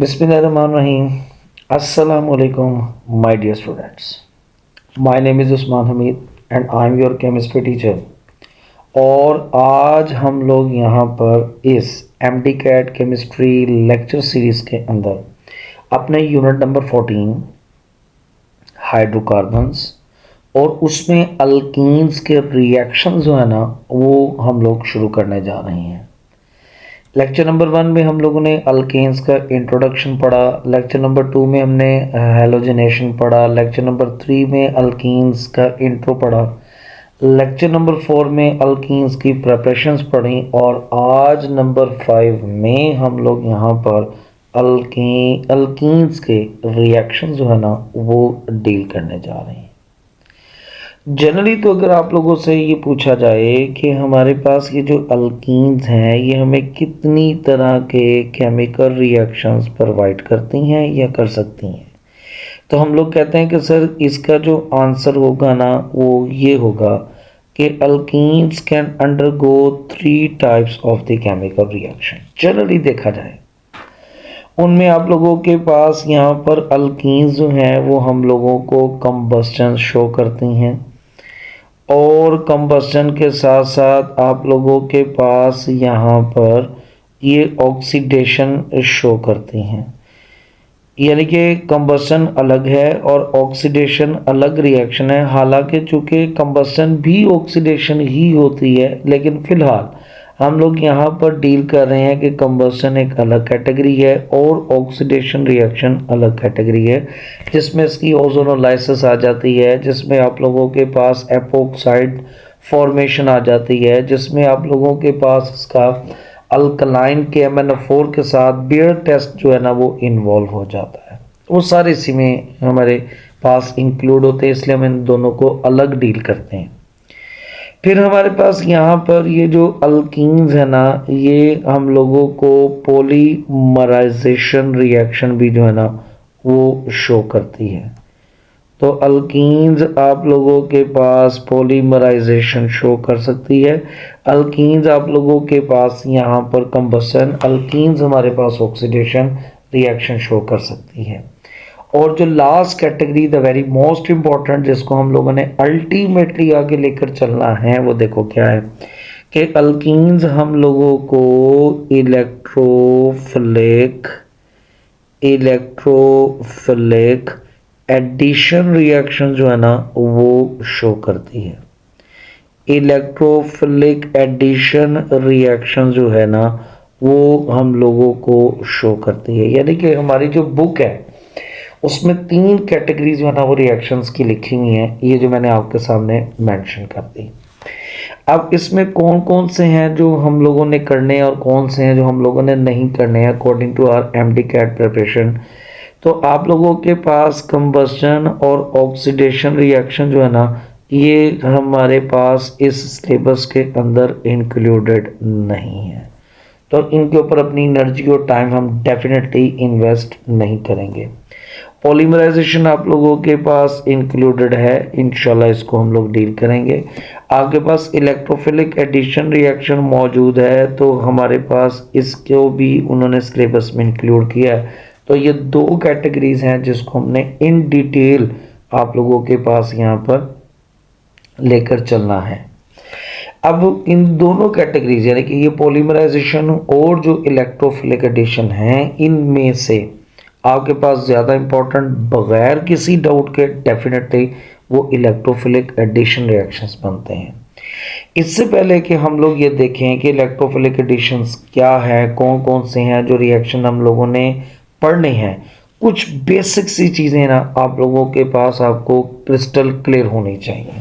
Bismillahirrahmanirrahim. Assalamu alaikum, my dear students. My name is Usman Hamid and I am your chemistry teacher. और आज हम लोग यहाँ पर इस MD CAT chemistry lecture series के अंदर अपने यूनिट नंबर 14 हाइड्रोकार्बन्स और उसमें अल्कीन्स के रिएक्शन जो है ना वो हम लोग शुरू करने जा रहे हैं। लेक्चर नंबर 1 में हम लोगों ने अल्केन्स का इंट्रोडक्शन पढ़ा, लेक्चर नंबर 2 में हमने हेलोजिनेशन पढ़ा, लेक्चर नंबर 3 में अल्कीन्स का इंट्रो पढ़ा, लेक्चर नंबर 4 में अल्कीन्स की प्रिपरेशंस पढ़ी और आज नंबर 5 में हम लोग यहाँ पर अल्कीन्स के रिएक्शन जो है ना वो डील करने जा रहे हैं। जनरली तो अगर आप लोगों से ये पूछा जाए कि हमारे पास ये जो अल्कीन्स हैं ये हमें कितनी तरह के केमिकल रिएक्शंस प्रोवाइड करती हैं या कर सकती हैं, तो हम लोग कहते हैं कि सर इसका जो आंसर होगा ना वो ये होगा कि alkenes can undergo 3 types of the chemical reaction. Generally देखा जाए उनमें आप लोगों के पास यहाँ पर अल्कीन्स जो हैं वो हम लोगों को कंबस्टन शो करती हैं और कंबस्टन के साथ साथ आप लोगों के पास यहाँ पर ये ऑक्सीडेशन शो करती हैं। यानी कि कंबस्टन अलग है और ऑक्सीडेशन अलग रिएक्शन है। हालांकि चूँकि कंबस्टन भी ऑक्सीडेशन ही होती है, लेकिन फ़िलहाल हम लोग यहाँ पर डील कर रहे हैं कि कंबस्टन एक अलग कैटेगरी है और ऑक्सीडेशन रिएक्शन अलग कैटेगरी है, जिसमें इसकी ओजोनोलाइसिस आ जाती है, जिसमें आप लोगों के पास एपोक्साइड फॉर्मेशन आ जाती है, जिसमें आप लोगों के पास इसका अल्कलाइन के MnO4 के साथ बियर टेस्ट जो है ना वो इन्वॉल्व हो जाता है। वो सारे इसी में हमारे पास इंक्लूड होते हैं, इसलिए हम इन दोनों को अलग डील करते हैं। फिर हमारे पास यहाँ पर ये जो अल्कीन्स है ना ये हम लोगों को पॉलीमराइजेशन रिएक्शन भी जो है ना वो शो करती है। तो अल्कीन्स आप लोगों के पास पॉलीमराइजेशन शो कर सकती है, अल्कीन्स आप लोगों के पास यहाँ पर कंबस्टन, अल्कीन्स हमारे पास ऑक्सीडेशन रिएक्शन शो कर सकती है। और जो last category the very most important जिसको हम लोगों ने अल्टीमेटली आगे लेकर चलना है वो देखो क्या है कि अल्कीन्स हम लोगों को इलेक्ट्रोफिलिक एडिशन रिएक्शन जो है ना वो शो करती है। इलेक्ट्रोफिलिक एडिशन रिएक्शन जो है ना वो हम लोगों को शो करती है। यानी कि हमारी जो बुक है उसमें 3 कैटेगरीज जो है ना वो रिएक्शंस की लिखी हुई हैं, ये जो मैंने आपके सामने मेंशन कर दी। अब इसमें कौन कौन से हैं जो हम लोगों ने करने हैं और कौन से हैं जो हम लोगों ने नहीं करने हैं according to our MD CAT preparation. तो आप लोगों के पास कंबस्टन और ऑक्सीडेशन रिएक्शन जो है ना ये हमारे पास इस सिलेबस के अंदर इंक्लूडेड नहीं है, तो इनके ऊपर अपनी एनर्जी और टाइम हम डेफिनेटली इन्वेस्ट नहीं करेंगे। पॉलीमराइजेशन आप लोगों के पास इंक्लूडेड है, इंशाल्लाह इसको हम लोग डील करेंगे। आपके पास इलेक्ट्रोफिलिक एडिशन रिएक्शन मौजूद है तो हमारे पास इसको भी उन्होंने सिलेबस में इंक्लूड किया है। तो ये 2 कैटेगरीज हैं जिसको हमने इन डिटेल आप लोगों के पास यहाँ पर लेकर चलना है। अब इन दोनों कैटेगरीज यानी कि ये पॉलीमराइजेशन और जो इलेक्ट्रोफिलिक एडिशन है इनमें से आपके पास ज़्यादा इम्पोर्टेंट बगैर किसी डाउट के डेफिनेटली वो इलेक्ट्रोफिलिक एडिशन रिएक्शंस बनते हैं। इससे पहले कि हम लोग ये देखें कि इलेक्ट्रोफिलिक एडिशंस क्या है, कौन कौन से हैं जो रिएक्शन हम लोगों ने पढ़ने हैं, कुछ बेसिक सी चीज़ें ना आप लोगों के पास आपको क्रिस्टल क्लियर होनी चाहिए।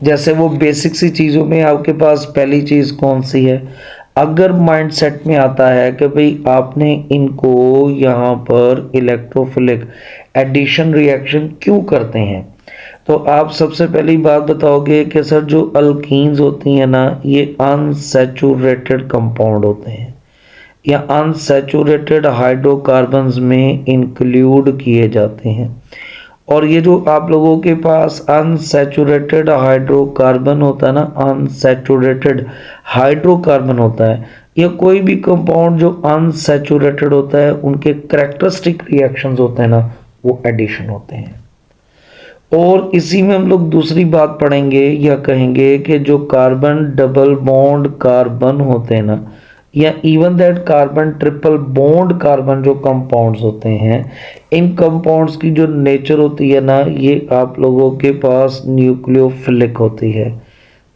जैसे वो बेसिक सी चीज़ों में आपके पास पहली चीज़ कौन सी है, अगर माइंडसेट में आता है कि भाई आपने इनको यहाँ पर इलेक्ट्रोफिलिक एडिशन रिएक्शन क्यों करते हैं, तो आप सबसे पहली बात बताओगे कि सर जो अल्कीन्स होती हैं ना ये अनसैचुरेटेड कंपाउंड होते हैं या अनसैचुरेटेड हाइड्रोकार्बन्स में इंक्लूड किए जाते हैं। और ये जो आप लोगों के पास अनसैचुरेटेड हाइड्रोकार्बन होता है ना, अनसैचुरेटेड हाइड्रोकार्बन होता है, या कोई भी कंपाउंड जो अनसैचुरेटेड होता है उनके कैरेक्टरिस्टिक रिएक्शंस होते हैं ना, वो एडिशन होते हैं। और इसी में हम लोग दूसरी बात पढ़ेंगे या कहेंगे कि जो कार्बन डबल बॉन्ड कार्बन होते हैं ना, या even that carbon triple bond carbon जो कंपाउंड्स होते हैं, इन कंपाउंड्स की जो नेचर होती है ना, ये आप लोगों के पास न्यूक्लियोफिलिक होती है।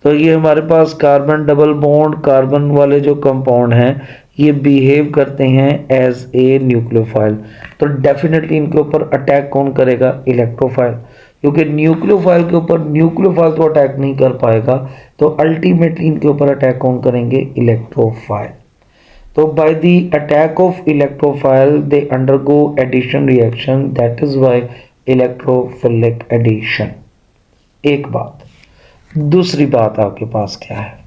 तो ये हमारे पास कार्बन डबल बॉन्ड कार्बन वाले जो कंपाउंड हैं, ये बिहेव करते हैं एज ए न्यूक्लियोफाइल। तो डेफिनेटली इनके ऊपर अटैक कौन करेगा? इलेक्ट्रोफाइल। क्योंकि न्यूक्लियोफाइल के ऊपर न्यूक्लियोफाइल तो अटैक नहीं कर पाएगा, तो अल्टीमेटली इनके ऊपर अटैक कौन करेंगे? इलेक्ट्रोफाइल। तो by the attack of electrophile they undergo addition reaction, that is why electrophilic addition. एक बात। दूसरी बात आपके पास क्या है?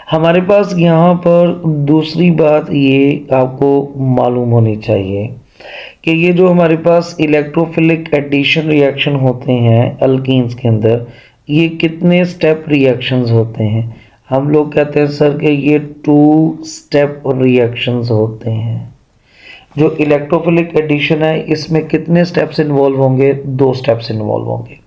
हमारे पास यहाँ पर दूसरी बात ये आपको मालूम होनी चाहिए कि ये जो हमारे पास इलेक्ट्रोफिलिक एडिशन रिएक्शन होते हैं अल्कीन्स के अंदर, ये कितने स्टेप रिएक्शंस होते हैं? हम लोग कहते हैं सर कि ये 2 स्टेप रिएक्शंस होते हैं। जो इलेक्ट्रोफिलिक एडिशन है इसमें कितने स्टेप्स इन्वॉल्व होंगे? 2 स्टेप्स इन्वॉल्व होंगे।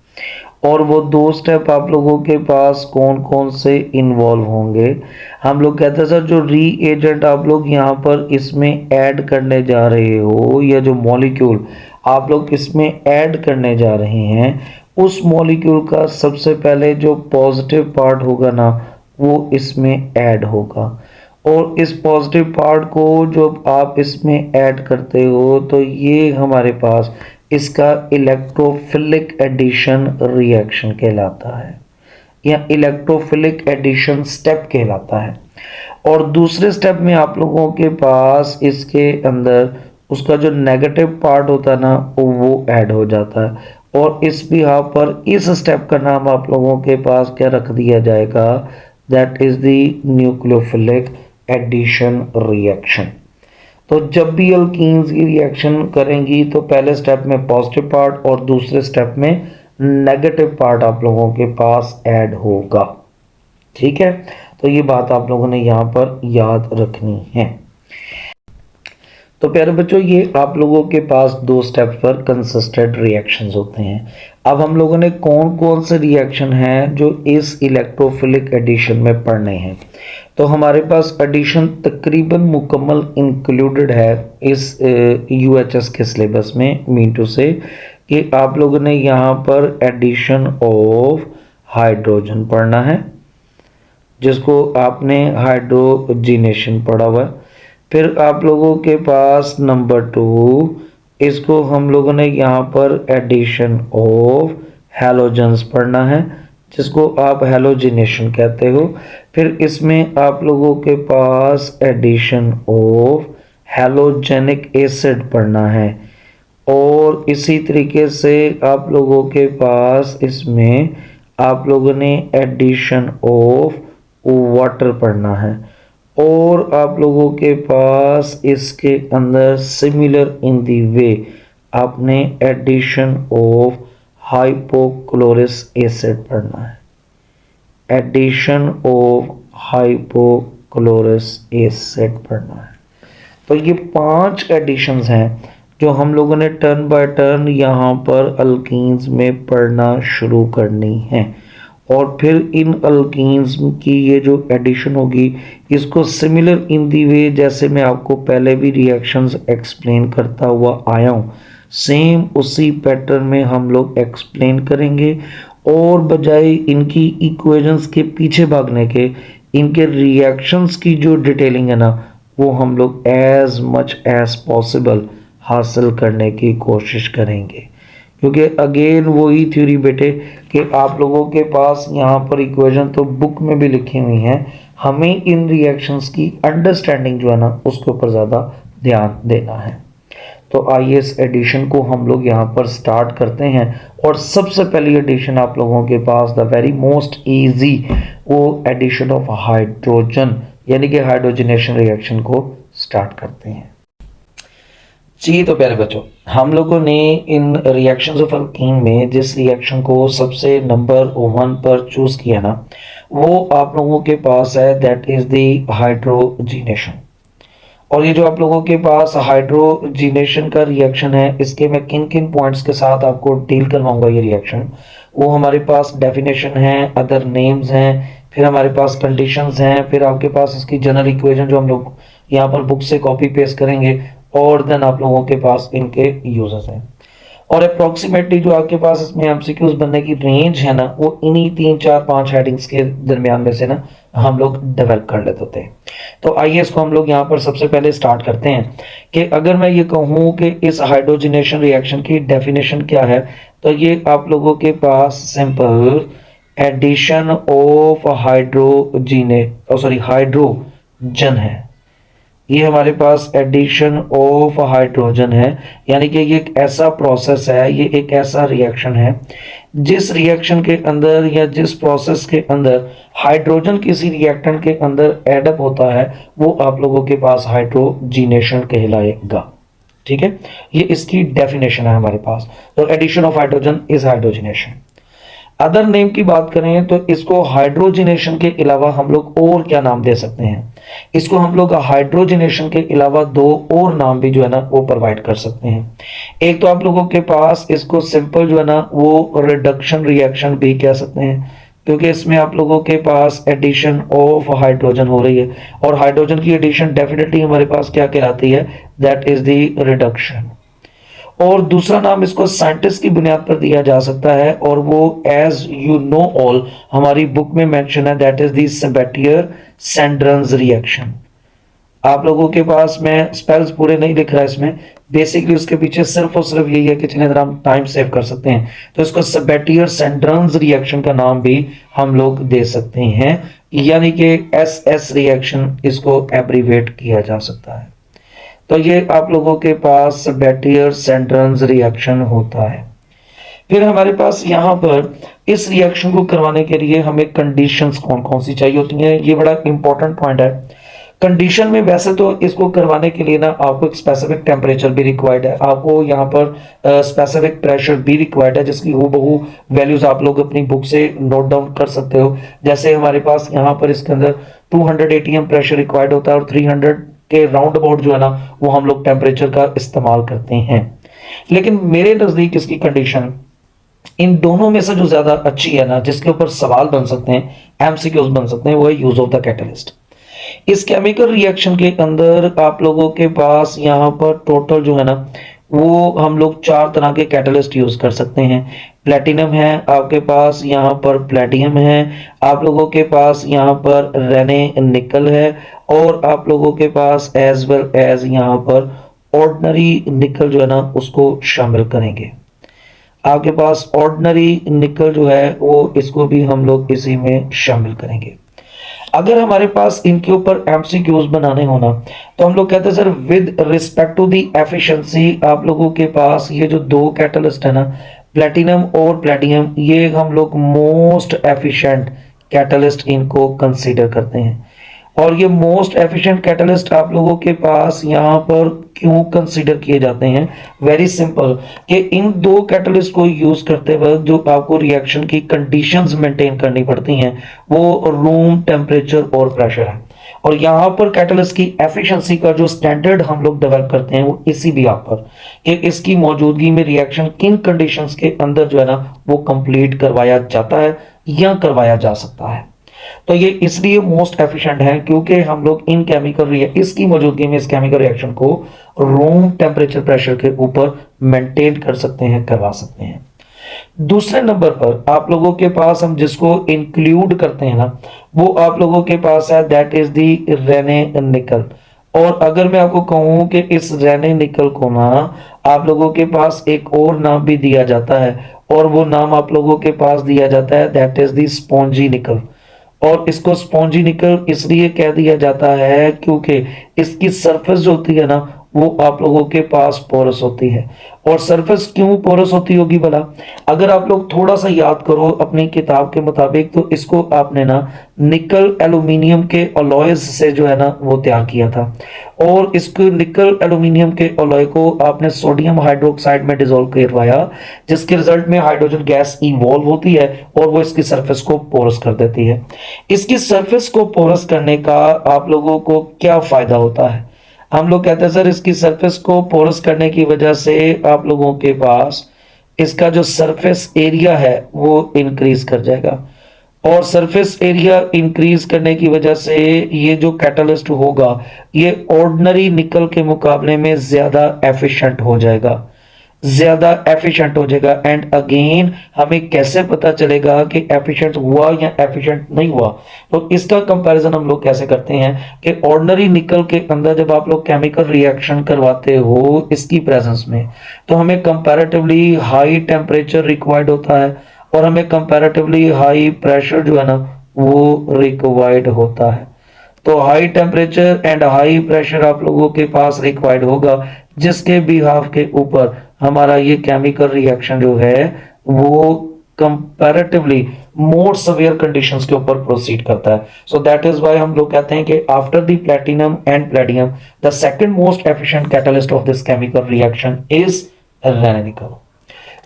और वो 2 स्टेप आप लोगों के पास कौन कौन से इन्वॉल्व होंगे? हम लोग कहते हैं सर जो रीएजेंट आप लोग यहाँ पर इसमें ऐड करने जा रहे हो, या जो मॉलिक्यूल आप लोग इसमें ऐड करने जा रहे हैं, उस मॉलिक्यूल का सबसे पहले जो पॉजिटिव पार्ट होगा ना, वो इसमें ऐड होगा। और इस पॉजिटिव पार्ट को जब आप इसमें ऐड करते हो तो ये हमारे पास इसका इलेक्ट्रोफिलिक एडिशन रिएक्शन कहलाता है, या इलेक्ट्रोफिलिक एडिशन स्टेप कहलाता है। और दूसरे स्टेप में आप लोगों के पास इसके अंदर उसका जो नेगेटिव पार्ट होता है ना, वो ऐड हो जाता है। और इस बिहाफ पर इस स्टेप का नाम आप लोगों के पास क्या रख दिया जाएगा? That is the nucleophilic addition reaction. तो जब भी अल्कीन्स की रिएक्शन करेंगी तो पहले स्टेप में पॉजिटिव पार्ट और दूसरे स्टेप में नेगेटिव पार्ट आप लोगों के पास ऐड होगा। ठीक है, तो ये बात आप लोगों ने यहाँ पर याद रखनी है। तो प्यारे बच्चों, ये आप लोगों के पास 2 स्टेप पर कंसिस्टेंट रिएक्शंस होते हैं। अब हम लोगों ने कौन कौन से रिएक्शन हैं जो इस इलेक्ट्रोफिलिक एडिशन में पढ़ने हैं। तो हमारे पास एडिशन तकरीबन मुकम्मल इंक्लूडेड है इस यूएचएस के सिलेबस में, मीन टू से कि आप लोगों ने यहाँ पर एडिशन ऑफ हाइड्रोजन पढ़ना है, जिसको आपने हाइड्रोजिनेशन पढ़ा हुआ है। फिर आप लोगों के पास नंबर 2, इसको हम लोगों ने यहाँ पर एडिशन ऑफ हैलोजेंस पढ़ना है, जिसको आप हैलोजिनेशन कहते हो। फिर इसमें आप लोगों के पास एडिशन ऑफ हैलोजेनिक एसिड पढ़ना है। और इसी तरीके से आप लोगों के पास इसमें आप लोगों ने एडिशन ऑफ वाटर पढ़ना है। और आप लोगों के पास इसके अंदर सिमिलर इन दी वे आपने एडिशन ऑफ हाइपोक्लोरिक एसिड पढ़ना है, एडिशन ऑफ हाइपोक्लोरिक एसिड पढ़ना है। तो ये 5 एडिशंस हैं जो हम लोगों ने टर्न बाय टर्न यहाँ पर अल्कीन्स में पढ़ना शुरू करनी है। और फिर इन अल्कीन्स की ये जो एडिशन होगी, इसको सिमिलर इन दी वे जैसे मैं आपको पहले भी रिएक्शंस एक्सप्लेन करता हुआ आया हूँ, सेम उसी पैटर्न में हम लोग एक्सप्लेन करेंगे। और बजाय इनकी इक्वेशंस के पीछे भागने के, इनके रिएक्शंस की जो डिटेलिंग है ना, वो हम लोग एज मच एज पॉसिबल हासिल करने की कोशिश करेंगे। क्योंकि अगेन वही थ्योरी बेटे कि आप लोगों के पास यहाँ पर इक्वेशन तो बुक में भी लिखी हुई हैं, हमें इन रिएक्शंस की अंडरस्टैंडिंग जो है ना, उसके ऊपर ज़्यादा ध्यान देना है। तो आइए इस एडिशन को हम लोग यहाँ पर स्टार्ट करते हैं। और सबसे पहली एडिशन आप लोगों के पास द वेरी मोस्ट ईजी, वो एडिशन ऑफ हाइड्रोजन यानी कि हाइड्रोजनेशन रिएक्शन को स्टार्ट करते हैं। जी तो प्यारे बच्चों, हम लोगों ने इन रिएक्शंस ऑफ अल्कीन में जिस रिएक्शन को सबसे नंबर 1 पर चूज किया ना, वो आप लोगों के पास है, दैट इज द हाइड्रोजीनेशन। और ये जो आप लोगों के पास हाइड्रोजीनेशन का रिएक्शन है, इसके मैं किन किन पॉइंट्स के साथ आपको डील करवाऊंगा ये रिएक्शन, वो हमारे पास डेफिनेशन है, अदर नेम्स हैं, फिर हमारे पास कंडीशंस हैं, फिर आपके पास इसकी जनरल इक्वेशन जो हम लोग यहाँ पर बुक से कॉपी पेस्ट करेंगे, और देन आप लोगों के पास इनके यूजेस हैं। और अप्रोक्सीमेटली जो आपके पास इसमें एमसीक्यूज बनने की रेंज है ना, वो इन्हीं 3 4 5 हेडिंग्स के दरमियान में से ना हम लोग डेवलप कर लेते होते हैं। तो आइए इसको हम लोग यहाँ पर सबसे पहले स्टार्ट करते हैं कि अगर मैं ये कहूँ कि इस हाइड्रोजनेशन रिएक्शन की डेफिनेशन क्या है, तो ये आप लोगों के पास सिंपल एडिशन ऑफ हाइड्रोजन है। ये हमारे पास एडिशन ऑफ हाइड्रोजन है, यानी कि ये एक ऐसा प्रोसेस है, ये एक ऐसा रिएक्शन है जिस रिएक्शन के अंदर या जिस प्रोसेस के अंदर हाइड्रोजन किसी रिएक्टेंट के अंदर एडअप होता है, वो आप लोगों के पास हाइड्रोजीनेशन कहलाएगा। ठीक है, ये इसकी डेफिनेशन है हमारे पास। तो addition of hydrogen is hydrogenation. Other name की बात करें तो इसको हाइड्रोजनेशन के अलावा हम लोग और क्या नाम दे सकते हैं, इसको हम लोग हाइड्रोजनेशन के अलावा 2 और नाम भी जो है ना वो प्रोवाइड कर सकते हैं। एक तो आप लोगों के पास इसको सिंपल जो है ना वो रिडक्शन रिएक्शन भी कह सकते हैं, क्योंकि इसमें आप लोगों के पास एडिशन ऑफ हाइड्रोजन हो रही है, और हाइड्रोजन की एडिशन डेफिनेटली हमारे पास क्या कहलाती है, दैट इज द रिडक्शन। और दूसरा नाम इसको साइंटिस्ट की बुनियाद पर दिया जा सकता है, और वो एज यू नो ऑल हमारी बुक में मेंशन है, दैट इज द सेबेटियर सैंड्रन्स रिएक्शन। आप लोगों के पास मैं स्पेल्स पूरे नहीं लिख रहा इसमें, बेसिकली उसके पीछे सिर्फ और सिर्फ यही है कि जिन्हें हम टाइम सेव कर सकते हैं, तो इसको सेबेटियर सैंड्रन्स रिएक्शन का नाम भी हम लोग दे सकते हैं, यानी कि एस रिएक्शन इसको एब्रीवेट किया जा सकता है। तो ये आप लोगों के पास सेबेटियर सैंड्रन्स रिएक्शन होता है। फिर हमारे पास यहाँ पर इस रिएक्शन को करवाने के लिए हमें कंडीशंस कौन कौन सी चाहिए होती हैं, ये बड़ा इंपॉर्टेंट पॉइंट है। कंडीशन में वैसे तो इसको करवाने के लिए ना आपको एक स्पेसिफिक टेम्परेचर भी रिक्वायर्ड है, आपको यहाँ पर स्पेसिफिक प्रेशर भी रिक्वायर्ड है, जिसकी हूबहू वैल्यूज आप लोग अपनी बुक से नोट डाउन कर सकते हो। जैसे हमारे पास यहाँ पर इसके अंदर 200 ATM प्रेशर रिक्वायर्ड होता है, और 300 के राउंड अबाउट जो है ना वो हम लोग टेम्परेचर का इस्तेमाल करते हैं। लेकिन मेरे नजदीक इसकी कंडीशन इन दोनों में से जो ज्यादा अच्छी है ना, जिसके ऊपर सवाल बन सकते हैं, एमसीक्यूज बन सकते हैं, वो है यूज ऑफ द कैटलिस्ट। इस केमिकल रिएक्शन के अंदर आप लोगों के पास यहाँ पर टोटल जो है ना वो हम लोग 4 तरह के कैटलिस्ट यूज कर सकते हैं। प्लेटिनम है आपके पास, यहाँ पर प्लेटियम है, आप लोगों के पास यहाँ पर रेने निकल है, और आप लोगों के पास एज वेल एज यहाँ पर ऑर्डिनरी निकल जो है ना उसको शामिल करेंगे। आपके पास ऑर्डिनरी निकल जो है वो इसको भी हम लोग इसी में शामिल करेंगे। अगर हमारे पास इनके ऊपर एमसीक्यूज बनाने होना, तो हम लोग कहते हैं sir with respect to the efficiency, आप लोगों के पास ये जो 2 कैटलिस्ट है ना, प्लेटिनम और प्लेटियम, ये हम लोग मोस्ट एफिशिएंट कैटलिस्ट इनको कंसीडर करते हैं। और ये मोस्ट एफिशिएंट कैटलिस्ट आप लोगों के पास यहाँ पर क्यों कंसीडर किए जाते हैं, वेरी सिंपल, कि इन 2 कैटलिस्ट को यूज करते वक्त जो आपको रिएक्शन की कंडीशंस मेंटेन करनी पड़ती हैं वो रूम टेम्परेचर और प्रेशर है। और यहाँ पर कैटलिस्ट की एफिशिएंसी का जो स्टैंडर्ड हम लोग डेवलप करते हैं वो इसी भी यहाँ पर, कि इसकी मौजूदगी में रिएक्शन किन कंडीशंस के अंदर जो है ना वो कंप्लीट करवाया जाता है या करवाया जा सकता है। तो ये इसलिए मोस्ट एफिशिएंट है क्योंकि हम लोग इन केमिकल इसकी मौजूदगी में इस केमिकल रिएक्शन को रूम टेम्परेचर प्रेशर के ऊपर मेंटेन कर सकते हैं, करवा सकते हैं। दूसरे नंबर पर आप लोगों के पास हम जिसको इंक्लूड करते हैं ना, वो आप लोगों के पास है, दैट इज दी रेने निकल। और अगर मैं आपको कहूं कि इस रेने निकल को ना आप लोगों के पास एक और नाम भी दिया जाता है, और वो नाम आप लोगों के पास दिया जाता है, दैट इज दी स्पॉन्जी निकल। और इसको स्पॉन्जी निकल इसलिए कह दिया जाता है क्योंकि इसकी सरफेस जो होती है ना वो आप लोगों के पास पोरस होती है। और सरफेस क्यों पोरस होती होगी भला? अगर आप लोग थोड़ा सा याद करो अपनी किताब के मुताबिक, तो इसको आपने ना निकल एल्यूमिनियम के अलॉयज से जो है ना वो तैयार किया था। और इसको निकल एल्यूमिनियम के अलॉय को आपने सोडियम हाइड्रोक्साइड में डिसॉल्व करवाया, जिसके रिजल्ट में हाइड्रोजन गैस इवॉल्व होती है और वो इसकी सरफेस को पोरस कर देती है। इसकी सरफेस को पोरस करने का आप लोगों को क्या फायदा होता है? हम लोग कहते हैं सर इसकी सरफेस को पोरस करने की वजह से आप लोगों के पास इसका जो सरफेस एरिया है वो इंक्रीज कर जाएगा। और सरफेस एरिया इंक्रीज करने की वजह से ये जो कैटलिस्ट होगा ये ऑर्डिनरी निकल के मुकाबले में ज्यादा एफिशिएंट हो जाएगा, ज्यादा एफिशिएंट हो जाएगा। एंड अगेन हमें कैसे पता चलेगा कि एफिशिएंट हुआ या एफिशिएंट नहीं हुआ? तो इसका कंपैरिजन हम लोग कैसे करते हैं कि ऑर्डिनरी निकल के अंदर जब आप लोग केमिकल रिएक्शन करवाते हो इसकी प्रेजेंस में, तो हमें कंपैरेटिवली हाई टेम्परेचर रिक्वायर्ड होता है और हमें कंपैरेटिवली हाई प्रेशर जो है ना वो रिक्वायर्ड होता है। तो high temperature and high pressure आप लोगों के पास रिक्वायर्ड होगा, जिसके बिहाफ के ऊपर हमारा ये केमिकल रिएक्शन जो है वो कंपैरेटिवली मोर सवेयर कंडीशंस के ऊपर प्रोसीड करता है। सो दैट इज व्हाई हम लोग कहते हैं कि after the platinum and palladium the second most efficient catalyst of this chemical reaction is Raney nickel.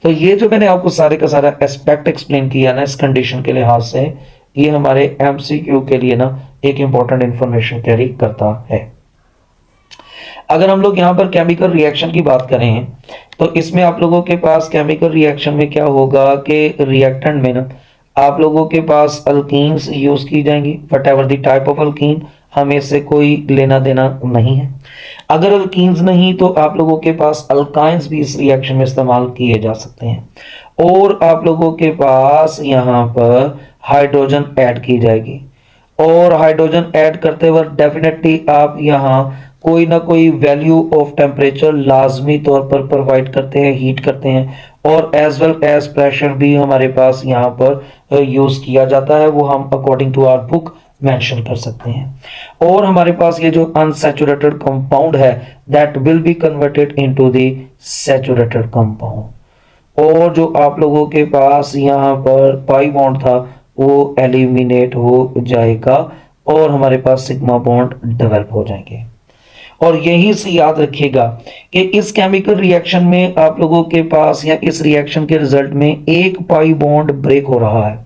तो ये जो मैंने आपको सारे का सारा एस्पेक्ट एक्सप्लेन किया ना इस कंडीशन के लिहाज से, ये हमारे एमसीक्यू के लिए ना एक इंपॉर्टेंट इंफॉर्मेशन कैरी करता है। अगर हम लोग यहाँ पर केमिकल रिएक्शन की बात करें तो इसमें आप लोगों के पास केमिकल रिएक्शन में क्या होगा कि रिएक्टेंट में ना आप लोगों के पास अल्कीन्स यूज की जाएंगी, what ever the type of alkyne, हमें इससे कोई लेना देना नहीं है। अगर अल्कीन्स नहीं तो आप लोगों के पास अल्काइंस भी इस रिएक्शन में इस्तेमाल किए जा सकते हैं। और आप लोगों के पास यहाँ पर हाइड्रोजन ऐड की जाएगी और हाइड्रोजन ऐड करते वक्त डेफिनेटली आप यहाँ कोई ना कोई वैल्यू ऑफ टेम्परेचर लाजमी तौर पर प्रोवाइड करते हैं, हीट करते हैं। और एज वेल एज प्रेशर भी हमारे पास यहाँ पर यूज किया जाता है, वो हम according to our book mention कर सकते हैं। और हमारे पास ये जो अनसैचुरेटेड कंपाउंड है that will be converted into the saturated compound. और जो आप लोगों के पास यहाँ पर पाई बॉन्ड था वो एलिमिनेट हो जाएगा और हमारे पास सिग्मा बॉन्ड डेवलप हो जाएंगे। और यहीं से याद रखिएगा कि इस केमिकल रिएक्शन में आप लोगों के पास या इस रिएक्शन के रिजल्ट में एक पाई बॉन्ड ब्रेक हो रहा है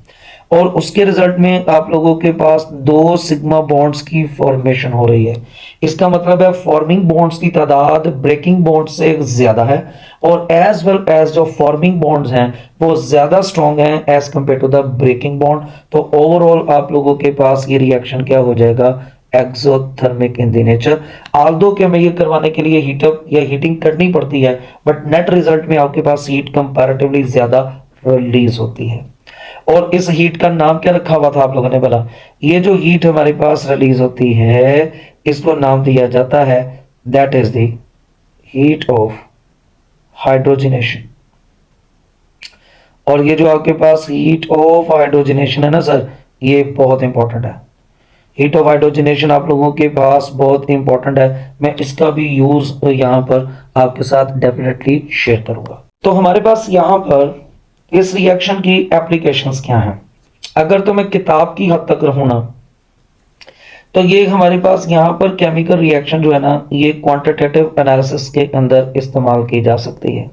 और उसके रिजल्ट में आप लोगों के पास दो सिग्मा बॉन्ड्स की फॉर्मेशन हो रही है। इसका मतलब है फॉर्मिंग बॉन्ड्स की तादाद ब्रेकिंग बॉन्ड्स से ज्यादा है और एज वेल एज जो फॉर्मिंग बॉन्ड्स हैं वो ज्यादा स्ट्रॉन्ग हैं as compare to the breaking bond. तो ओवरऑल आप लोगों के पास ये रिएक्शन क्या हो जाएगा, exothermic in the nature. Although कि हमें ये करवाने के लिए हीटअप या हीटिंग करनी पड़ती है, बट नेट रिजल्ट में आपके पास हीट कंपैरेटिवली ज्यादा रिलीज होती है। और इस हीट का नाम क्या रखा हुआ था आप लोगों ने बोला, ये जो हीट हमारे पास रिलीज होती है इसको नाम दिया जाता है that is the heat of hydrogenation. और ये जो आपके पास हीट ऑफ हाइड्रोजनेशन है ना सर, ये बहुत इंपॉर्टेंट है। हीट ऑफ हाइड्रोजनेशन आप लोगों के पास बहुत इंपॉर्टेंट है, मैं इसका भी यूज यहाँ पर आपके साथ डेफिनेटली शेयर करूंगा। तो हमारे पास यहाँ पर इस रिएक्शन की एप्लीकेशंस क्या हैं? अगर तो मैं किताब की हद तक रहूं ना तो ये हमारे पास यहाँ पर केमिकल रिएक्शन जो है ना ये क्वांटिटेटिव एनालिसिस के अंदर इस्तेमाल की जा सकती है।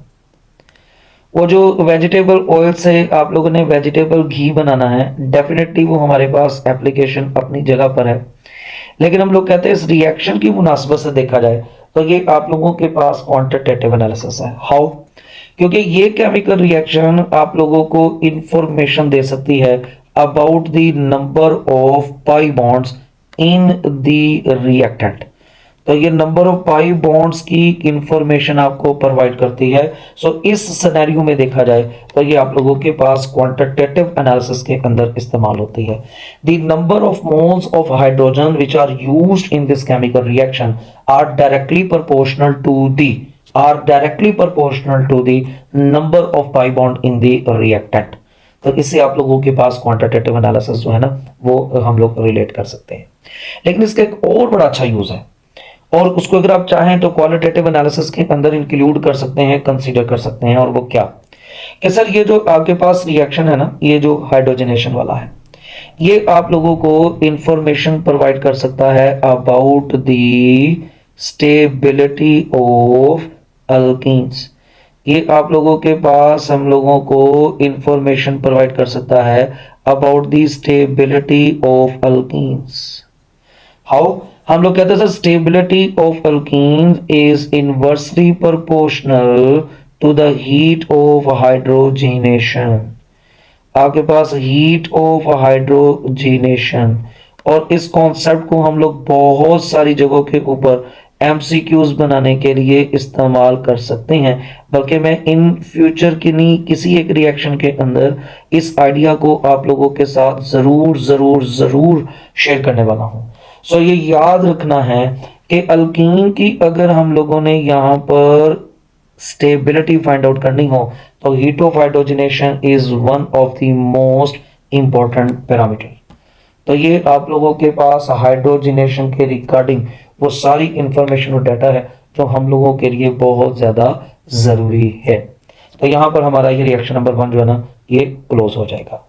वो जो वेजिटेबल ऑयल से आप लोगों ने वेजिटेबल घी बनाना है डेफिनेटली वो हमारे पास एप्लीकेशन अपनी जगह पर है, लेकिन हम लोग कहते हैं इस रिएक्शन की मुनासबत से देखा जाए तो ये आप लोगों के पास क्वांटिटेटिव एनालिसिस है। हाउ? क्योंकि ये केमिकल रिएक्शन आप लोगों को इंफॉर्मेशन दे सकती है about the number of pi bonds in the reactant. तो ये नंबर ऑफ पाई बॉन्ड्स की इंफॉर्मेशन आपको प्रोवाइड करती है। सो इस सिनेरियो में देखा जाए तो ये आप लोगों के पास क्वांटिटेटिव एनालिसिस के अंदर इस्तेमाल होती है। The number of moles of hydrogen which are used in this chemical reaction are directly proportional to the number of pi bond in the reactant. तो इससे आप लोगों के पास क्वांटिटेटिव एनालिसिस जो है ना वो हम लोग रिलेट कर सकते हैं। लेकिन इसका एक और बड़ा अच्छा यूज है और उसको अगर आप चाहें तो क्वालिटेटिव एनालिसिस के अंदर इंक्लूड कर सकते हैं, कंसीडर कर सकते हैं। और वो क्या कि सर ये जो आपके पास रिएक्शन है ना, ये जो हाइड्रोजनेशन वाला है, ये आप लोगों को इंफॉर्मेशन प्रोवाइड कर सकता है about the stability of alkenes. ये आप लोगों के पास हम लोगों को इंफॉर्मेशन प्रोवाइड कर सकता है about the stability of alkenes. How? हम लोग कहते हैं sir stability of alkenes is inversely proportional to the heat of hydrogenation. आपके पास हीट ऑफ हाइड्रोजनेशन, और इस कॉन्सेप्ट को हम लोग बहुत सारी जगहों के ऊपर एमसीक्यूज बनाने के लिए इस्तेमाल कर सकते हैं। बल्कि मैं इन फ्यूचर की नहीं किसी एक रिएक्शन के अंदर इस आइडिया को आप लोगों के साथ जरूर जरूर जरूर शेयर करने वाला हूं। सो ये याद रखना है कि अल्कीन की अगर हम लोगों ने यहाँ पर स्टेबिलिटी फाइंड आउट करनी हो तो heat of hydrogenation is one of the most important parameter. तो ये आप लोगों के पास हाइड्रोजनेशन के रिगार्डिंग वो सारी इंफॉर्मेशन और डाटा है जो हम लोगों के लिए बहुत ज्यादा जरूरी है। तो यहां पर हमारा ये रिएक्शन नंबर 1 जो है ना ये क्लोज हो जाएगा।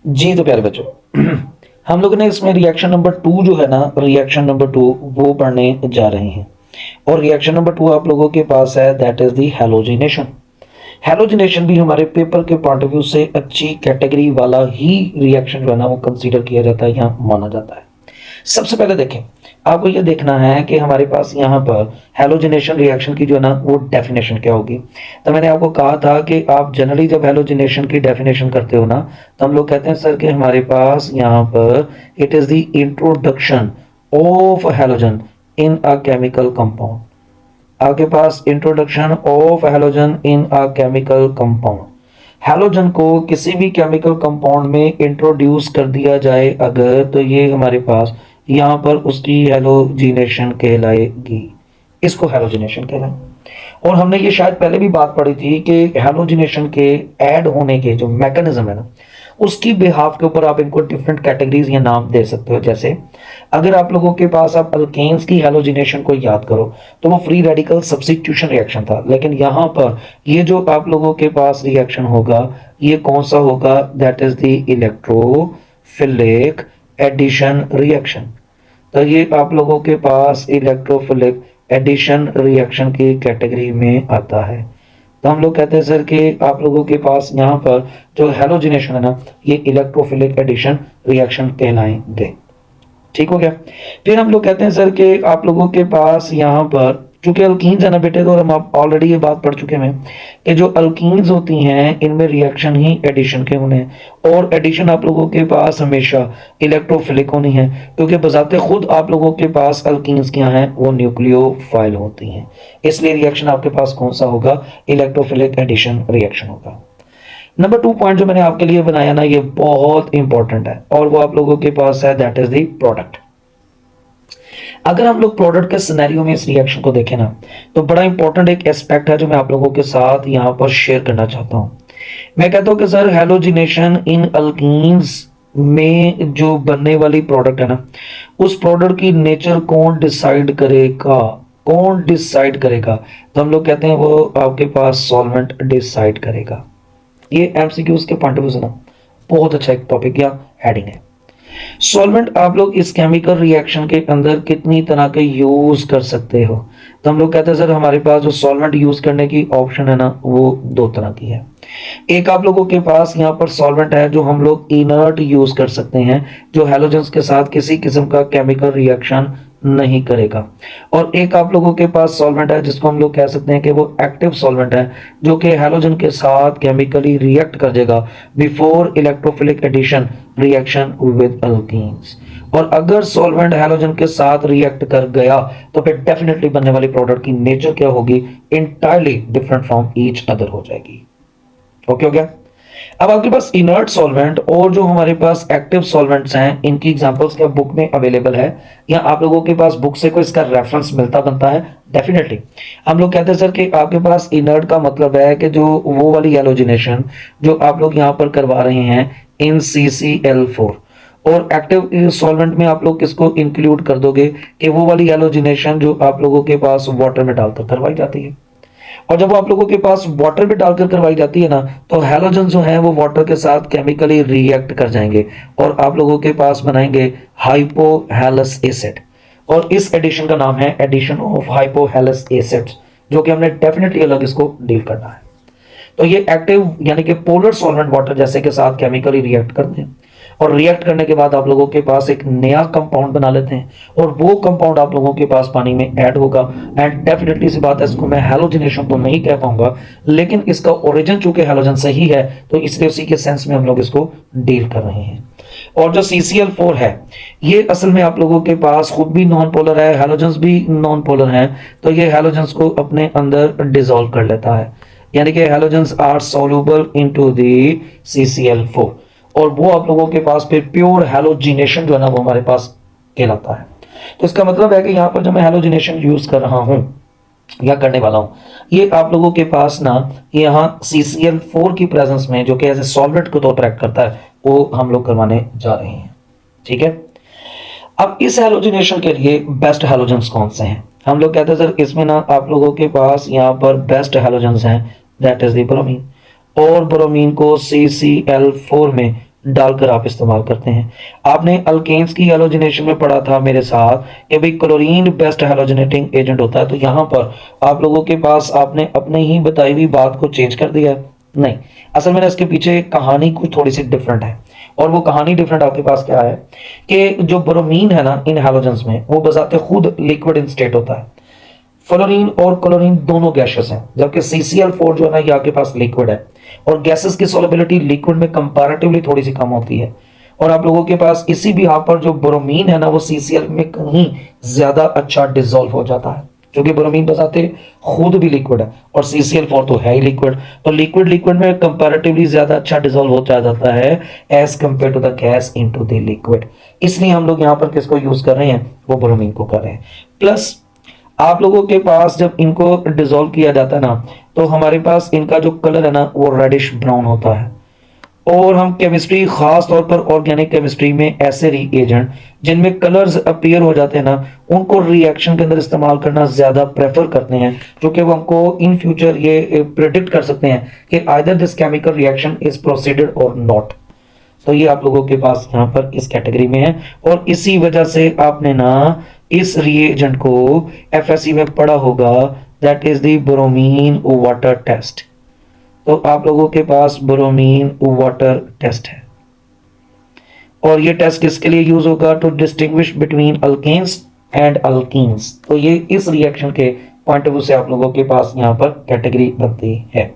जी तो प्यारे बच्चों हम लोग ने इसमें रिएक्शन नंबर 2 जो है ना, रिएक्शन नंबर 2 वो पढ़ने जा रहे हैं। और रिएक्शन नंबर 2 आप लोगों के पास है, that is the halogenation. Halogenation भी हमारे पेपर के पॉइंट ऑफ व्यू से अच्छी कैटेगरी वाला ही रिएक्शन जो है ना वो कंसीडर किया जाता है, यहाँ माना जाता है। सबसे पहले देखें, आपको ये देखना है कि हमारे पास यहाँ पर हैलोजिनेशन रिएक्शन की जो है ना वो डेफिनेशन क्या होगी। तो मैंने आपको कहा था कि आप जनरली जब हैलोजिनेशन की डेफिनेशन करते हो ना तो हम लोग कहते हैं सर कि हमारे पास यहाँ पर it is the introduction of halogen in a chemical compound. आपके पास introduction of halogen in a chemical compound, halogen को किसी भी केमिकल कंपाउंड में इंट्रोड्यूस कर दिया जाए अगर, तो ये हमारे पास यहाँ पर उसकी हैलोजिनेशन कहलाएगी। इसको हैलोजिनेशन कहलाए। और हमने ये शायद पहले भी बात पढ़ी थी कि हैलोजिनेशन के ऐड होने के जो मैकेनिज्म है ना उसकी बिहाफ के ऊपर आप इनको डिफरेंट कैटेगरीज या नाम दे सकते हो। जैसे अगर आप लोगों के पास आप अल्केन्स की हैलोजिनेशन को याद करो तो वो फ्री रेडिकल सब्स्टिट्यूशन रिएक्शन था, लेकिन यहाँ पर ये जो आप लोगों के पास रिएक्शन होगा ये कौन सा होगा, that is the electrophilic addition reaction. तो ये आप लोगों के पास इलेक्ट्रोफिलिक एडिशन रिएक्शन की कैटेगरी में आता है। तो हम लोग कहते हैं सर कि आप लोगों के पास यहाँ पर जो हैलोजिनेशन है ना ये इलेक्ट्रोफिलिक एडिशन रिएक्शन कहलाएंगे। ठीक हो गया। फिर हम लोग कहते हैं सर कि आप लोगों के पास यहाँ पर चूंकि अल्कीन्स है ना बेटे, तो हम आप ऑलरेडी ये बात पढ़ चुके हैं कि जो अल्कीन्स होती हैं इनमें रिएक्शन ही एडिशन के होने हैं, और एडिशन आप लोगों के पास हमेशा इलेक्ट्रोफिलिक होनी है क्योंकि बजाते खुद आप लोगों के पास अल्कीन्स क्या हैं वो न्यूक्लियोफाइल होती हैं। इसलिए रिएक्शन आपके पास कौन सा होगा, इलेक्ट्रोफिलिक एडिशन रिएक्शन होगा। नंबर 2 पॉइंट जो मैंने आपके लिए बनाया ना ये बहुत इंपॉर्टेंट है और वो आप लोगों के पास है, दैट इज द प्रोडक्ट। अगर हम लोग प्रोडक्ट के सिनेरियो में इस रिएक्शन को देखें ना तो बड़ा इंपॉर्टेंट एक एस्पेक्ट है जो मैं आप लोगों के साथ यहां पर शेयर करना चाहता हूं। मैं कहता हूं कि सर हैलोजिनेशन इन अल्कीन्स में जो बनने वाली प्रोडक्ट है ना उस प्रोडक्ट की नेचर कौन डिसाइड करेगा, कौन डिसाइड करेगा, तो हम लोग कहते हैं वो आपके पास सॉल्वेंट डिसाइड करेगा। ये एमसीक्यूज के पॉइंट ऑफ व्यू से ना बहुत अच्छा एक टॉपिक या हेडिंग है। सॉल्वेंट आप लोग इस केमिकल रिएक्शन के अंदर कितनी तरह के यूज कर सकते हो, तो हम लोग कहते हैं सर हमारे पास जो सॉल्वेंट यूज करने की ऑप्शन है ना वो 2 तरह की है। एक आप लोगों के पास यहाँ पर सॉल्वेंट है जो हम लोग इनर्ट यूज कर सकते हैं जो हैलोजेंस के साथ किसी किस्म का केमिकल रिएक्शन नहीं करेगा, और एक आप लोगों के पास सॉल्वेंट है जिसको हम लोग कह सकते हैं कि वो एक्टिव सॉल्वेंट है जो कि हैलोजन के साथ केमिकली रिएक्ट कर देगा before electrophilic addition reaction with alkenes. और अगर सॉल्वेंट हैलोजन के साथ रिएक्ट कर गया तो फिर डेफिनेटली बनने वाली प्रोडक्ट की नेचर क्या होगी, entirely different from each other हो जाएगी। ओके हो गया। अब आपके पास इनर्ट सॉल्वेंट और जो हमारे पास एक्टिव सॉल्वेंट्स हैं इनकी एग्जांपल्स क्या बुक में अवेलेबल है या आप लोगों के पास बुक से कोई इसका रेफरेंस मिलता बनता है, डेफिनेटली। हम लोग कहते हैं सर कि आपके पास इनर्ट का मतलब है कि जो वो वाली हैलोजिनेशन जो आप लोग यहाँ पर करवा रहे हैं इन CCl4, और एक्टिव सॉल्वेंट में आप लोग किसको इंक्लूड कर दोगे कि वो वाली हैलोजिनेशन जो आप लोगों के पास वाटर में डालकर करवाई जाती है। और जब आप लोगों के पास वाटर में डालकर करवाई जाती है ना, तो हैलोजन जो है वो वाटर के साथ केमिकली रिएक्ट कर जाएंगे और आप लोगों के पास बनाएंगे हाइपोहैलस एसिड। और इस एडिशन का नाम है एडिशन ऑफ हाइपोहैलस एसिड्स, जो कि हमने डेफिनेटली अलग इसको डील करना है। तो ये एक्टिव यानी कि पोलर सॉल्वेंट वाटर जैसे के साथ केमिकली रिएक्ट करते हैं और रिएक्ट करने के बाद आप लोगों के पास एक नया कंपाउंड बना लेते हैं और वो कंपाउंड आप लोगों के पास पानी में ऐड होगा। एंड डेफिनेटली सी बात है, इसको मैं हैलोजिनेशन तो नहीं कह पाऊंगा, लेकिन इसका ओरिजिन चूंकि हैलोजन से ही है तो इसलिए उसी के सेंस में हम लोग इसको डील कर रहे हैं। और जो CCl4 है ये असल में आप लोगों के पास खुद भी नॉन पोलर है, हैलोजेंस भी नॉन पोलर हैं, तो ये हैलोजेंस को अपने अंदर डिसॉल्व कर लेता है, यानी कि halogens are soluble into the CCl4 और वो आप लोगों के पास फिर प्योर हैलोजिनेशन जो है ना वो हमारे पास कहलाता है। तो इसका मतलब है कि यहाँ पर जब मैं हैलोजिनेशन यूज कर रहा हूँ या करने वाला हूँ, ये आप लोगों के पास ना यहाँ CCl4 की प्रेजेंस में जो कि एज ए सॉल्वेंट को तौर पर एक्ट करता है वो हम लोग करवाने जा रहे हैं। ठीक है, अब इस हैलोजिनेशन के लिए बेस्ट हैलोजेंस कौन से हैं? हम लोग कहते हैं सर इसमें ना आप लोगों के पास यहाँ पर बेस्ट हैलोजेंस हैं, दैट इज द ब्रोमीन। और ब्रोमीन को CCl4 में डालकर आप इस्तेमाल करते हैं। आपने अल्केन्स की हैलोजिनेशन में पढ़ा था मेरे साथ कि भाई क्लोरीन बेस्ट हैलोजिनेटिंग एजेंट होता है, तो यहाँ पर आप लोगों के पास आपने अपने ही बताई हुई बात को चेंज कर दिया है। नहीं, असल में इसके पीछे कहानी कुछ थोड़ी सी डिफरेंट है और वो कहानी डिफरेंट आपके पास क्या है कि जो ब्रोमीन है ना इन हैलोजेंस में वो बजाते खुद लिक्विड इन स्टेट होता है। फ्लोरीन और क्लोरीन दोनों गैसेस हैं, जबकि CCl4 जो है ना ये आपके पास लिक्विड है और गैसेस की सॉल्युबिलिटी लिक्विड में कंपैरेटिवली थोड़ी सी कम होती है। और आप लोगों के पास इसी भी यहाँ पर जो ब्रोमीन है ना वो CCl में कहीं ज्यादा अच्छा डिसॉल्व हो जाता है, क्योंकि ब्रोमीन बजाते खुद भी लिक्विड है और CCl4 तो है ही लिक्विड, तो लिक्विड लिक्विड में कंपैरेटिवली ज्यादा अच्छा डिसॉल्व हो जाता है as compare to the gas into the liquid. इसलिए हम लोग यहाँ पर किसको यूज कर रहे हैं, वो ब्रोमीन को कर रहे हैं। प्लस आप लोगों के पास जब इनको डिसॉल्व किया जाता है ना तो हमारे पास इनका जो कलर है ना वो रेडिश ब्राउन होता है। और हम केमिस्ट्री खास तौर पर ऑर्गेनिक केमिस्ट्री में ऐसे रिएजेंट जिनमें कलर्स अपीयर हो जाते हैं ना उनको रिएक्शन के अंदर इस्तेमाल करना ज्यादा प्रेफर करते हैं, क्योंकि वो हमको इन फ्यूचर ये प्रेडिक्ट कर सकते हैं कि either this chemical reaction is proceeded और नॉट। तो ये आप लोगों के पास यहाँ पर इस कैटेगरी में है और इसी वजह से आपने ना इस रिएजेंट को FSC में पढ़ा होगा, that is the bromine water test. तो आप लोगों के पास ब्रोमीन वाटर टेस्ट है और ये टेस्ट किसके लिए यूज होगा, to distinguish between alkanes and alkenes. तो ये इस रिएक्शन के पॉइंट ऑफ व्यू से आप लोगों के पास यहाँ पर कैटेगरी बनती है।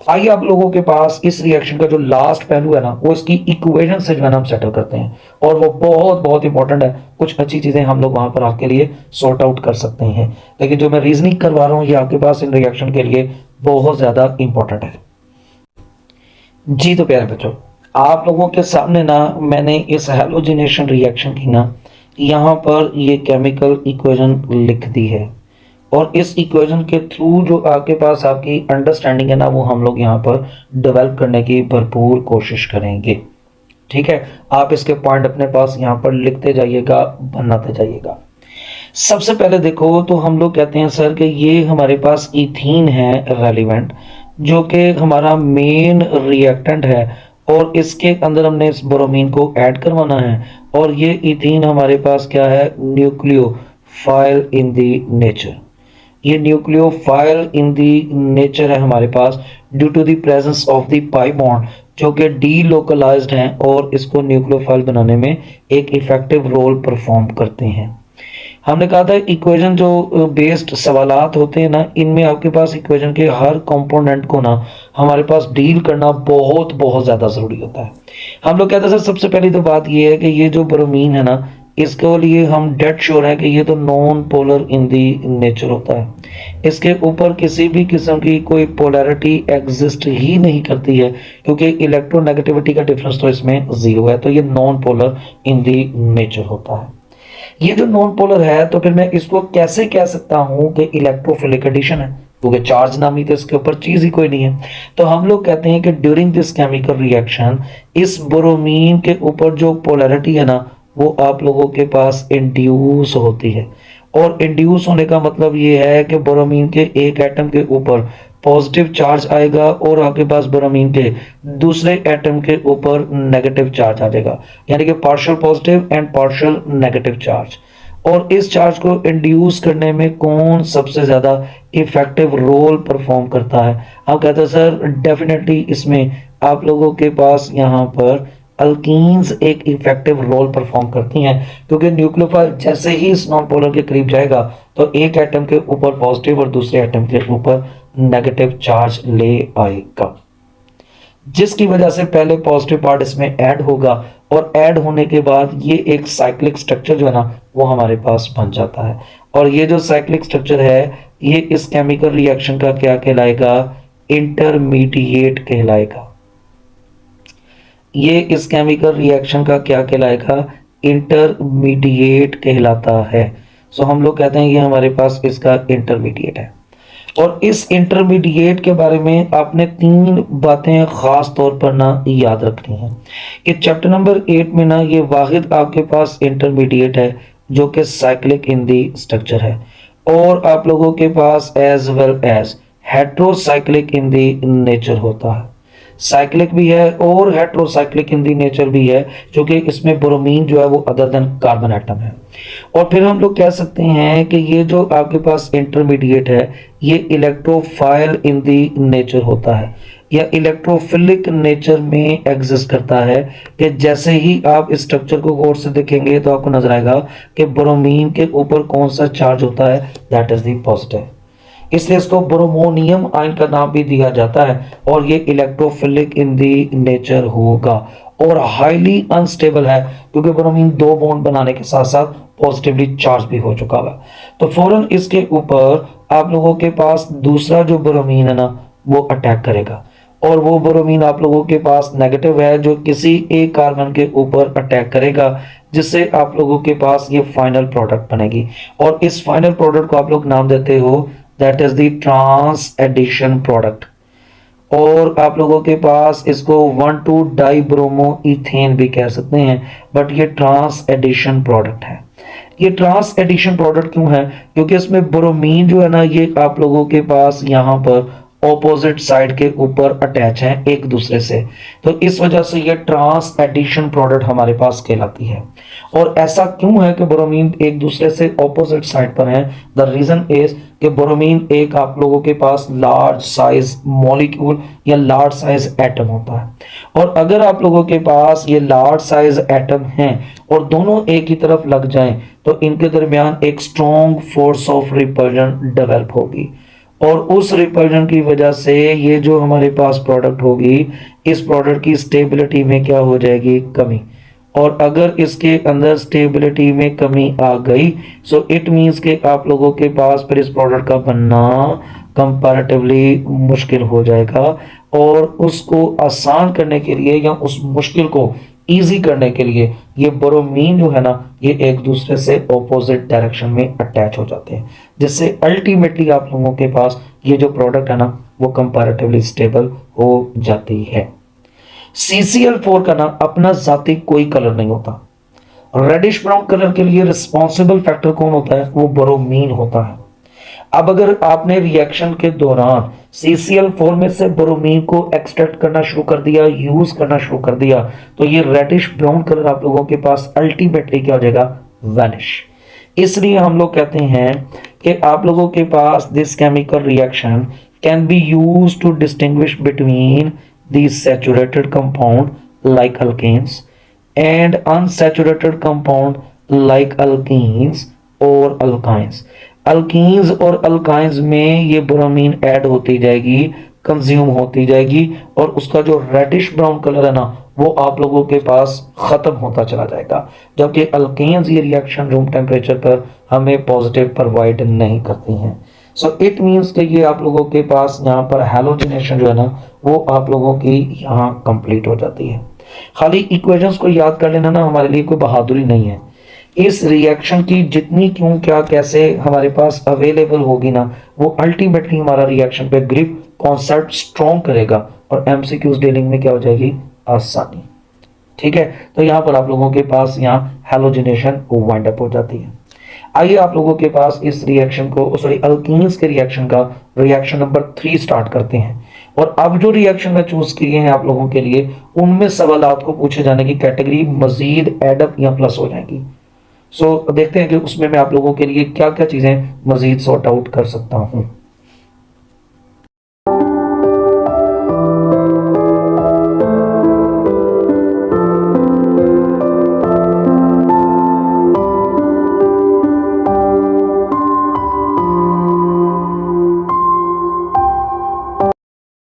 आइए आप लोगों के पास इस रिएक्शन का जो लास्ट पहलू है ना वो इसकी इक्वेशन से जो है ना हम सेटल करते हैं और वो बहुत बहुत इंपॉर्टेंट है। कुछ अच्छी चीजें हम लोग वहां पर आपके लिए सॉर्ट आउट कर सकते हैं, लेकिन जो मैं रीजनिंग करवा रहा हूँ ये आपके पास इन रिएक्शन के लिए बहुत ज्यादा इंपॉर्टेंट है। जी तो प्यारे बच्चों, आप लोगों के सामने ना मैंने इस हैलोजिनेशन रिएक्शन की ना यहाँ पर ये केमिकल इक्वेशन लिख दी है और इस इक्वेशन के थ्रू जो आपके पास आपकी अंडरस्टैंडिंग है ना वो हम लोग यहाँ पर डेवलप करने की भरपूर कोशिश करेंगे। ठीक है, आप इसके पॉइंट अपने पास यहाँ पर लिखते जाइएगा, बनाते जाइएगा। सबसे पहले देखो तो हम लोग कहते हैं सर कि ये हमारे पास इथीन है रेलिवेंट, जो कि हमारा मेन रिएक्टेंट है और इसके अंदर हमने इस ब्रोमीन को ऐड करवाना है और ये इथीन हमारे पास क्या है, न्यूक्लियोफाइल इन द नेचर। ये न्यूक्लियोफाइल इन दी नेचर है हमारे पास due to the presence of the pi bond जो कि डीलोकलाइज्ड हैं और इसको न्यूक्लियोफाइल बनाने में एक इफेक्टिव रोल परफॉर्म करते हैं। हमने कहा था इक्वेशन जो बेस्ड सवालात होते हैं ना इनमें आपके पास इक्वेशन के हर कंपोनेंट को ना हमारे पास डील करना बहुत बहुत ज्यादा जरूरी होता है। हम लोग कहते हैं सर सबसे पहली तो बात ये है कि ये जो ब्रोमीन है ना इसके लिए हम डेड श्योर है कि ये तो non polar in the nature होता है। इसके ऊपर किसी भी किस्म की कोई पोलैरिटी एग्जिस्ट ही नहीं करती है, क्योंकि इलेक्ट्रोनेगेटिविटी का डिफरेंस तो इसमें जीरो है, तो ये non polar in the nature होता है। ये जो नॉन पोलर है तो फिर मैं इसको कैसे कह सकता हूं कि इलेक्ट्रोफिलिक एडिशन है? क्योंकि चार्ज नामी तो इसके ऊपर चीज ही कोई नहीं है। तो हम लोग कहते हैं कि ड्यूरिंग दिस केमिकल रिएक्शन इस ब्रोमीन के ऊपर जो पोलैरिटी है ना वो आप लोगों के पास इंड्यूस होती है। और इंड्यूस होने का मतलब ये है कि ब्रोमीन के एक एटम के ऊपर पॉजिटिव चार्ज आएगा और आपके पास ब्रोमीन के दूसरे एटम के ऊपर नेगेटिव चार्ज आ जाएगा, यानी कि partial positive and partial negative charge. और इस चार्ज को इंड्यूस करने में कौन सबसे ज्यादा इफेक्टिव रोल परफॉर्म करता है? हम कहते हैं सर डेफिनेटली इसमें आप लोगों के पास यहाँ पर अल्कीन्स एक इफेक्टिव रोल परफॉर्म करती हैं, क्योंकि न्यूक्लियोफाइल जैसे ही इस नॉन पोलर के करीब जाएगा तो एक एटम के ऊपर पॉजिटिव और दूसरे एटम के ऊपर नेगेटिव चार्ज ले आएगा, जिसकी वजह से पहले पॉजिटिव पार्ट इसमें ऐड होगा और ऐड होने के बाद ये एक साइक्लिक स्ट्रक्चर जो है ना वो हमारे पास बन जाता है। और ये जो साइक्लिक स्ट्रक्चर है ये इस केमिकल रिएक्शन का क्या कहलाएगा? इंटरमीडिएट कहलाएगा। ये इस केमिकल रिएक्शन का क्या कहलाएगा? इंटरमीडिएट कहलाता है। सो हम लोग कहते हैं ये हमारे पास इसका इंटरमीडिएट है। और इस इंटरमीडिएट के बारे में आपने 3 बातें खास तौर पर ना याद रखनी है कि चैप्टर नंबर 8 में ना ये वाहिद आपके पास इंटरमीडिएट है जो कि साइक्लिक इन दी स्ट्रक्चर है, और आप लोगों के पास as well as heterocyclic in the nature होता है। साइक्लिक भी है और हेट्रोसाइक्लिक इन दी नेचर भी है, क्योंकि इसमें ब्रोमीन जो है वो अदर देन कार्बन एटम है। और फिर हम लोग कह सकते हैं कि ये जो आपके पास इंटरमीडिएट है ये इलेक्ट्रोफाइल इन दी नेचर होता है या इलेक्ट्रोफिलिक नेचर में एग्जिस्ट करता है, कि जैसे ही आप इस स्ट्रक्चर को गौर से देखेंगे तो आपको नजर आएगा कि ब्रोमीन के ऊपर कौन सा चार्ज होता है? That is the positive. इसलिए इसको ब्रोमोनियम आयन का नाम भी दिया जाता है और ये इलेक्ट्रोफिलिक इन दी नेचर होगा और हाईली अनस्टेबल है, क्योंकि ब्रोमीन 2 बॉन्ड बनाने के साथ साथ पॉजिटिवली चार्ज भी हो चुका है। तो फौरन इसके ऊपर आप लोगों के पास दूसरा जो ब्रोमीन है ना वो अटैक करेगा, और वो ब्रोमीन आप लोगों के पास नेगेटिव है जो किसी एक कार्बन के ऊपर अटैक करेगा, जिससे आप लोगों के पास ये फाइनल प्रोडक्ट बनेगी। और इस फाइनल प्रोडक्ट को आप लोग नाम देते हो that is the trans addition product. और आप लोगों के पास इसको 1,2 डाइब्रोमो इथेन भी कह सकते हैं, बट ये ट्रांस एडिशन प्रोडक्ट है। ये ट्रांस एडिशन प्रोडक्ट क्यों है? क्योंकि इसमें ब्रोमीन जो है ना ये आप लोगों के पास यहाँ पर ऑपोजिट साइड के ऊपर अटैच है एक दूसरे से, तो इस वजह से ये ट्रांस एडिशन प्रोडक्ट हमारे पास कहलाती है। और ऐसा क्यों है कि ब्रोमीन एक दूसरे से ऑपोजिट साइड पर है? द रीजन इज कि ब्रोमीन एक आप लोगों के पास लार्ज साइज मॉलिक्यूल या लार्ज साइज एटम होता है, और अगर आप लोगों के पास ये लार्ज साइज एटम हैं और दोनों एक ही तरफ लग जाएं तो इनके दरमियान एक strong force of repulsion develop होगी, और उस रिपल्जन की वजह से ये जो हमारे पास प्रोडक्ट होगी इस प्रोडक्ट की स्टेबिलिटी में क्या हो जाएगी? कमी। और अगर इसके अंदर स्टेबिलिटी में कमी आ गई सो इट मींस कि आप लोगों के पास फिर इस प्रोडक्ट का बनना कंपैरेटिवली मुश्किल हो जाएगा, और उसको आसान करने के लिए या उस मुश्किल को इजी करने के लिए ये ब्रोमीन जो है ना ये एक दूसरे से ऑपोजिट डायरेक्शन में अटैच हो जाते हैं, जिससे अल्टीमेटली आप लोगों के पास ये जो प्रोडक्ट है ना वो कंपैरेटिवली स्टेबल हो जाती है। CCl4 का ना अपना जाती कोई कलर नहीं होता। रेडिश ब्राउन कलर के लिए रिस्पॉन्सिबल फैक्टर कौन होता है? वो ब्रोमीन होता है। अब अगर आपने रिएक्शन के दौरान CCl4 में से ब्रोमीन को एक्सट्रैक्ट करना शुरू कर दिया, यूज करना शुरू कर दिया, तो ये रेडिश ब्राउन कलर आप लोगों के पास अल्टीमेटली क्या हो जाएगा? वैनिश। इसलिए हम लोग कहते हैं कि आप लोगों के पास this chemical reaction can be use to distinguish between these saturated compound like alkanes and unsaturated compound like alkenes or alkynes। alkenes और alkynes में ये ब्रोमीन ऐड होती जाएगी, कंज्यूम होती जाएगी, और उसका जो रेडिश ब्राउन कलर है ना वो आप लोगों के पास खत्म होता चला जाएगा, जबकि अल्केन्स ये रिएक्शन रूम टेम्परेचर पर हमें पॉजिटिव प्रोवाइड नहीं करती हैं। सो इट मीन्स कि ये आप लोगों के पास यहाँ पर हैलोजिनेशन जो है ना वो आप लोगों की यहाँ कंप्लीट हो जाती है। खाली इक्वेशंस को याद कर लेना ना हमारे लिए कोई बहादुरी नहीं है। इस रिएक्शन की जितनी क्यों क्या कैसे हमारे पास अवेलेबल होगी ना, वो अल्टीमेटली हमारा रिएक्शन पे ग्रिप कॉन्सेप्ट स्ट्रॉन्ग करेगा और एमसीक्यूज डीलिंग में क्या हो जाएगी, आसानी। ठीक है, तो यहां पर आप लोगों के पास यहाँ हेलोजिनेशन वाइंड अप हो जाती है। आइए आप लोगों के पास इस रिएक्शन को, सॉरी अल्कीन्स के रिएक्शन का रिएक्शन नंबर 3 स्टार्ट करते हैं। और अब जो रिएक्शन मैं चूज किए हैं आप लोगों के लिए, उनमें सवाल आपको पूछे जाने की कैटेगरी मजीद एडअप या प्लस हो जाएंगी। सो देखते हैं कि उसमें मैं आप लोगों के लिए क्या क्या चीजें मजीद सॉर्ट आउट कर सकता हूं।